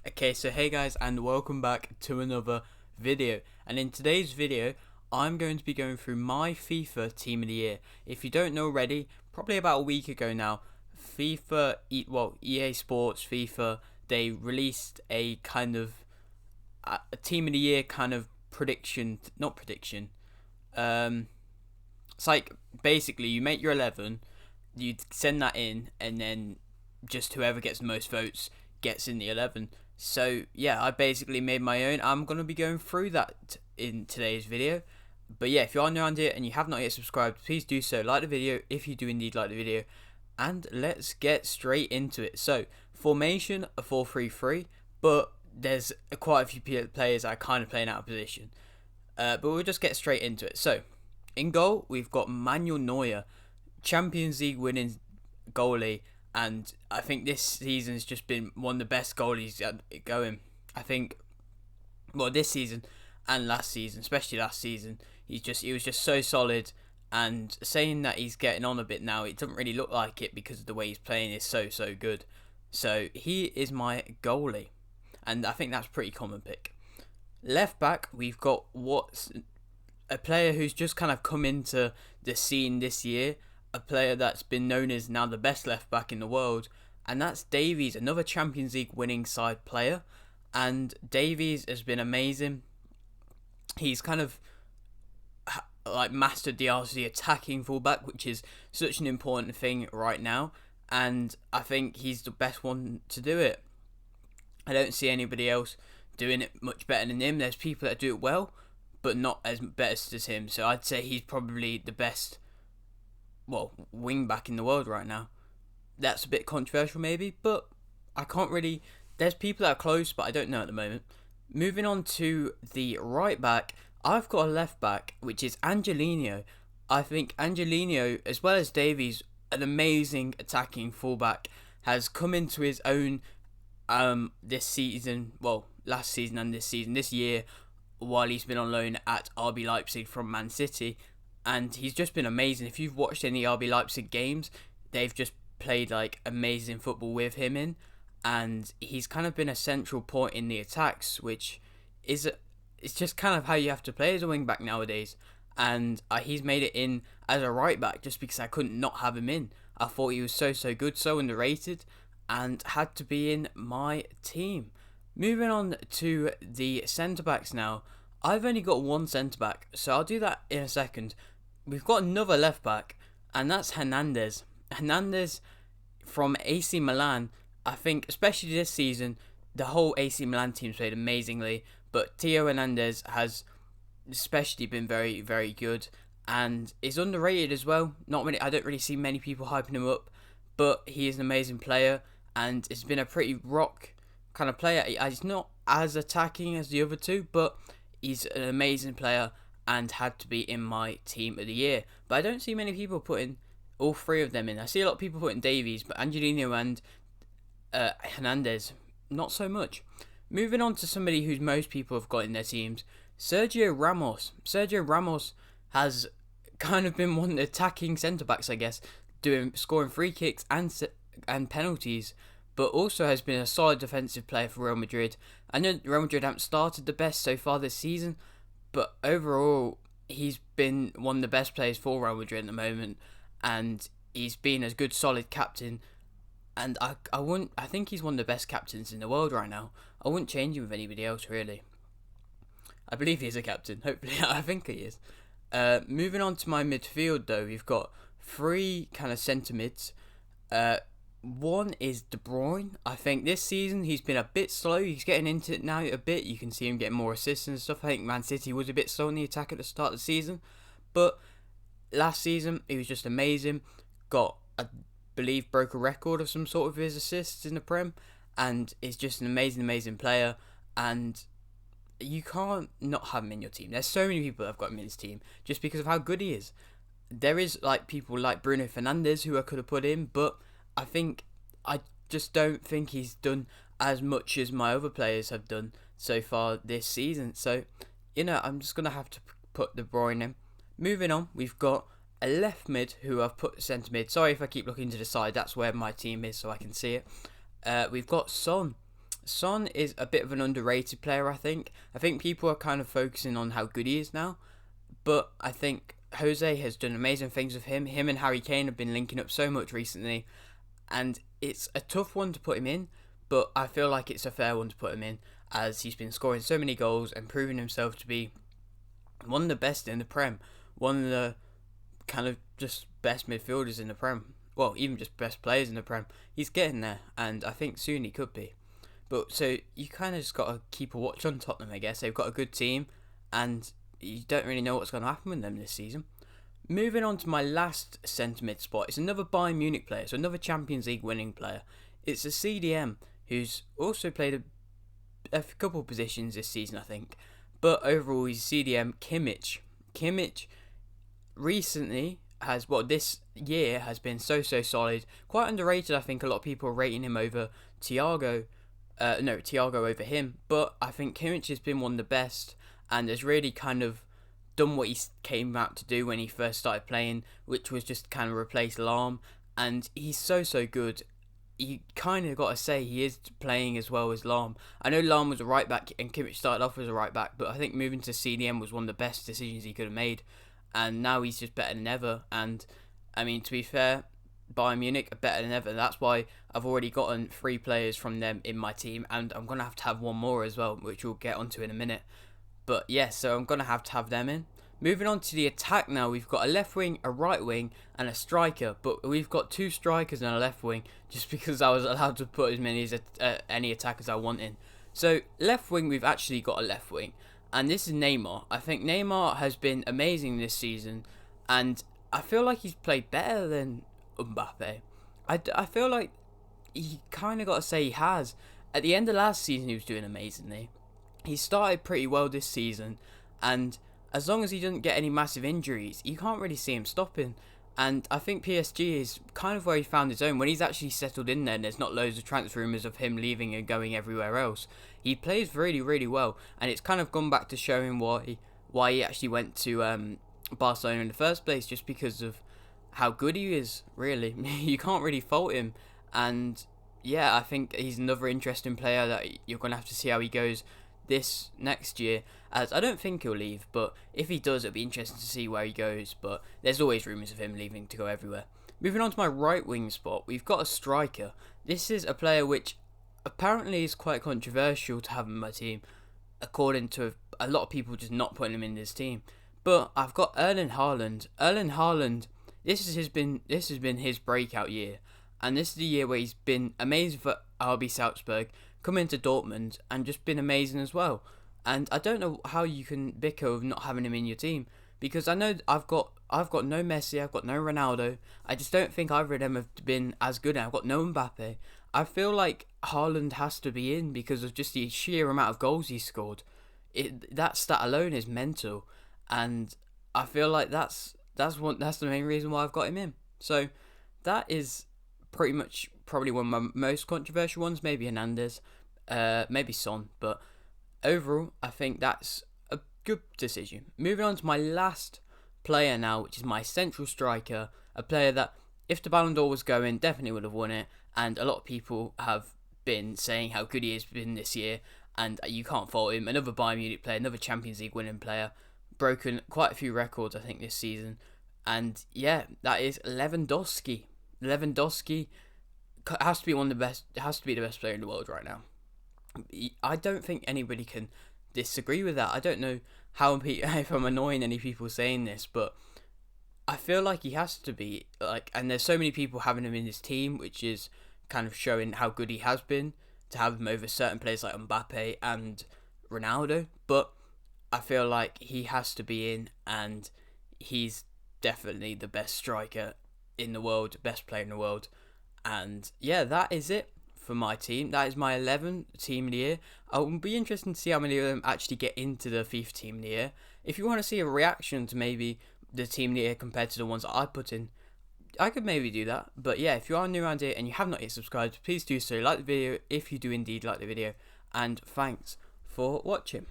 Okay, so hey guys, and welcome back to another video. And in today's video, I'm going to be going through my FIFA Team of the Year. If you don't know already, probably about a week ago now, EA Sports FIFA, they released a kind of a Team of the Year kind of prediction, not prediction. Um, it's like basically you make your 11, you send that in, and then just whoever gets the most votes gets in the 11. So yeah, I basically made my own. I'm gonna be going through that in today's video. But yeah, if you are new around here and you have not yet subscribed, please do so. Like the video if you do indeed like the video, and let's get straight into it. So formation a 4-3-3, but there's quite a few players that are kind of playing out of position. But we'll just get straight into it. So in goal we've got Manuel Neuer, Champions League winning goalie, and I think this season's just been one of the best goalies going. I think, well, this season and last season, especially last season, he was just so solid. And saying that he's getting on a bit now, it doesn't really look like it because of the way he's playing is so good. So he is my goalie, and I think that's a pretty common pick. Left back, we've got what's a player who's just kind of come into the scene this year, a player that's been known as now the best left back in the world, and that's Davies, another Champions League winning side player. And Davies has been amazing. He's kind of like mastered the art of the attacking fullback, which is such an important thing right now, and I think he's the best one to do it. I don't see anybody else doing it much better than him. There's people that do it well, but not as best as him. So I'd say he's probably the best, well, wing back in the world right now. That's a bit controversial maybe, but I can't really. There's people that are close, but I don't know at the moment. Moving on to the right back, I've got a left back, which is Angelino. I think Angelino, as well as Davies, an amazing attacking fullback, has come into his own this season, well, last season and this year, while he's been on loan at RB Leipzig from Man City, and he's just been amazing. If you've watched any RB Leipzig games, they've just played like amazing football with him in, and he's kind of been a central point in the attacks, which is it's just kind of how you have to play as a wing back nowadays. And he's made it in as a right back just because I couldn't not have him in. I thought he was so good, so underrated, and had to be in my team. Moving on to the centre backs now. I've only got one centre back, so I'll do that in a second. We've got another left back, and that's Hernandez. Hernandez from AC Milan. I think, especially this season, the whole AC Milan team's played amazingly, but Theo Hernandez has especially been very good, and is underrated as well. I don't really see many people hyping him up, but he is an amazing player, and it's been a pretty rock kind of player. He's not as attacking as the other two, but he's an amazing player and had to be in my team of the year. But I don't see many people putting all three of them in. I see a lot of people putting Davies, but Angelino and Hernandez, not so much. Moving on to somebody who most people have got in their teams, Sergio Ramos. Sergio Ramos has kind of been one of the attacking centre-backs, I guess, scoring free kicks and penalties, but also has been a solid defensive player for Real Madrid. I know Real Madrid haven't started the best so far this season, but overall, he's been one of the best players for Real Madrid at the moment, and he's been a good, solid captain. And I think he's one of the best captains in the world right now. I wouldn't change him with anybody else, really. I believe he is a captain. Hopefully, I think he is. Moving on to my midfield, though, we've got three kind of centre mids. One is De Bruyne. I think this season he's been a bit slow. He's getting into it now a bit. You can see him getting more assists and stuff. I think Man City was a bit slow in the attack at the start of the season, but last season he was just amazing. Got, I believe, broke a record of some sort of his assists in the Prem, and is just an amazing player. And you can't not have him in your team. There's so many people that have got him in his team just because of how good he is. There is like people like Bruno Fernandes who I could have put in, but I just don't think he's done as much as my other players have done so far this season. So, I'm just going to have to put De Bruyne in. Moving on, we've got a left mid who I've put centre mid. Sorry if I keep looking to the side. That's where my team is so I can see it. We've got Son. Son is a bit of an underrated player, I think. I think people are kind of focusing on how good he is now, but I think Jose has done amazing things with him. Him and Harry Kane have been linking up so much recently, and it's a tough one to put him in, but I feel like it's a fair one to put him in, as he's been scoring so many goals and proving himself to be one of the best in the Prem, one of the kind of just best midfielders in the Prem. Well, even just best players in the Prem. He's getting there, and I think soon he could be. But so you kind of just got to keep a watch on Tottenham, I guess. They've got a good team, and you don't really know what's going to happen with them this season. Moving on to my last centre mid spot, it's another Bayern Munich player, so another Champions League winning player. It's a CDM who's also played a couple positions this season, I think. But overall, he's CDM Kimmich. Kimmich recently this year has been so solid. Quite underrated, I think. A lot of people are rating him over Thiago. Thiago over him. But I think Kimmich has been one of the best and has really kind of done what he came out to do when he first started playing, which was just kind of replace Lahm. And he's so good. You kind of got to say he is playing as well as Lahm. I know Lahm was a right back and Kimmich started off as a right back, but I think moving to CDM was one of the best decisions he could have made. And now he's just better than ever. And I mean, to be fair, Bayern Munich are better than ever. That's why I've already gotten 3 players from them in my team, and I'm going to have one more as well, which we'll get onto in a minute. But yeah, so I'm going to have them in. Moving on to the attack now, we've got a left wing, a right wing, and a striker. But we've got 2 strikers and a left wing, just because I was allowed to put as many as any attackers I want in. So left wing, we've actually got a left wing, and this is Neymar. I think Neymar has been amazing this season, and I feel like he's played better than Mbappe. I feel like he kind of got to say he has. At the end of last season, he was doing amazingly. He started pretty well this season, and as long as he doesn't get any massive injuries, you can't really see him stopping. And I think PSG is kind of where he found his own. When he's actually settled in there and there's not loads of transfer rumours of him leaving and going everywhere else, he plays really well. And it's kind of gone back to showing why he actually went to Barcelona in the first place, just because of how good he is, really. You can't really fault him. And yeah, I think he's another interesting player that you're going to have to see how he goes this next year, as I don't think he'll leave, but if he does, it'll be interesting to see where he goes. But there's always rumours of him leaving to go everywhere. Moving on to my right wing spot, we've got a striker. This is a player which apparently is quite controversial to have in my team, according to a lot of people just not putting him in this team. But I've got Erling Haaland. Erling Haaland, this has been his breakout year, and this is the year where he's been amazing for RB Salzburg, come into Dortmund and just been amazing as well. And I don't know how you can bicker of not having him in your team, because I know I've got no Messi, I've got no Ronaldo. I just don't think either of them have been as good. I've got no Mbappe. I feel like Haaland has to be in because of just the sheer amount of goals he scored. That stat alone is mental, and I feel like that's the main reason why I've got him in. So that is pretty much probably one of my most controversial ones. Maybe Hernandez, maybe Son, but overall I think that's a good decision. Moving on to my last player now, which is my central striker, a player that if the Ballon d'Or was going, definitely would have won it, and a lot of people have been saying how good he has been this year, and you can't fault him. Another Bayern Munich player, another Champions League winning player, broken quite a few records I think this season, and yeah, that is Lewandowski. Lewandowski has to be one of the best. Has to be the best player in the world right now. I don't think anybody can disagree with that. I don't know if I'm annoying any people saying this, but I feel like he has to be, like, and there's so many people having him in his team, which is kind of showing how good he has been to have him over certain players like Mbappe and Ronaldo. But I feel like he has to be in, and he's definitely the best striker in the world, best player in the world. And yeah, that is it for my team. That is my 11 team of the year. I'll be interested to see how many of them actually get into the FIFA team of the year. If you want to see a reaction to maybe the team of the year compared to the ones that I put in, I could maybe do that. But yeah, if you are new around here and you have not yet subscribed, please do so. Like the video if you do indeed like the video. And thanks for watching.